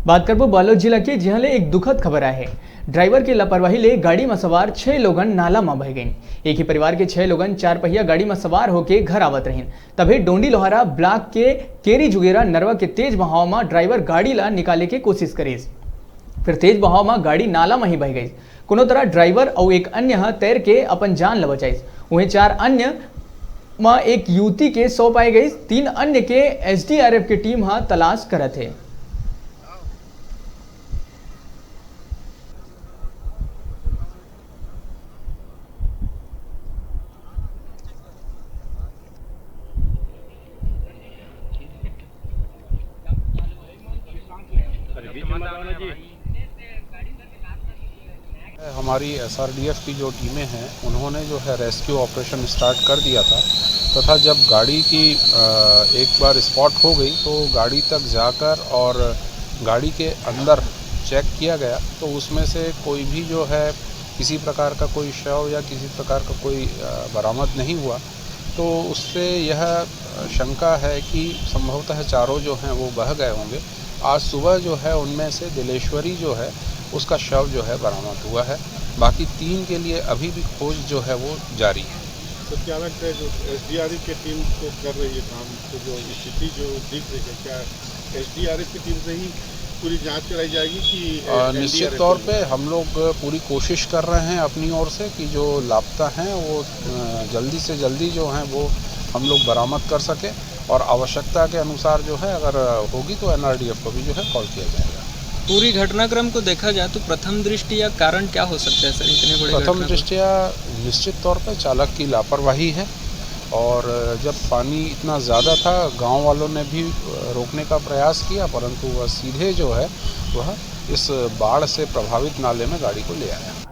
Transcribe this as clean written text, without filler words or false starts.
बात करबो बालोद जिला के जिहाँ ले एक दुखद खबर आए है। ड्राइवर की लापरवाही ले गाड़ी में सवार 6 लोगन नाला में बह गए। एक ही परिवार के 6 लोगन 4 पहिया गाड़ी में सवार होकर घर आवत रहीन, तभी डोंडी लोहारा ब्लॉक के केरी जुगेरा नरवा के तेज बहाव में ड्राइवर गाड़ी ला निकाले के कोशिश करे, फिर तेज बहाव में गाड़ी नाला में ही बह गई। कोनो तरह ड्राइवर और एक अन्य तैर के अपन जान ल बचाई। वहीं 4 अन्य में एक युवती के सौ पाई गई। 3 अन्य के एसडीआरएफ की टीम तलाश करत है। हमारी एसआरडीएफ की जो टीमें हैं उन्होंने जो है रेस्क्यू ऑपरेशन स्टार्ट कर दिया था तथा जब गाड़ी की एक बार स्पॉट हो गई तो गाड़ी तक जाकर और गाड़ी के अंदर चेक किया गया तो उसमें से कोई भी जो है किसी प्रकार का कोई शव या किसी प्रकार का कोई बरामद नहीं हुआ। तो उससे यह शंका है कि संभवतः चारों जो हैं वो बह गए होंगे। आज सुबह जो है उनमें से दिलेश्वरी जो है उसका शव जो है बरामद हुआ है। बाकी 3 के लिए अभी भी खोज जो है वो जारी है। तो क्या लगता है जो एसडीआरएफ की टीम तो कर रही है काम, तो जो स्थिति जो दिख रही है क्या एसडीआरएफ की टीम से ही पूरी जांच कराई जाएगी कि निश्चित तौर पे हम लोग पूरी कोशिश कर रहे हैं अपनी ओर से कि जो लापता हैं वो जल्दी से जल्दी जो हैं वो हम लोग बरामद कर सकें और आवश्यकता के अनुसार जो है अगर होगी तो एनआरडीएफ को भी जो है कॉल किया जाएगा। पूरी घटनाक्रम को देखा जाए तो प्रथम दृष्टि या कारण क्या हो सकता है सर इतने बड़े? प्रथम दृष्टिया निश्चित तौर पर चालक की लापरवाही है और जब पानी इतना ज़्यादा था गांव वालों ने भी रोकने का प्रयास किया परंतु वह सीधे जो है वह इस बाढ़ से प्रभावित नाले में गाड़ी को ले आया।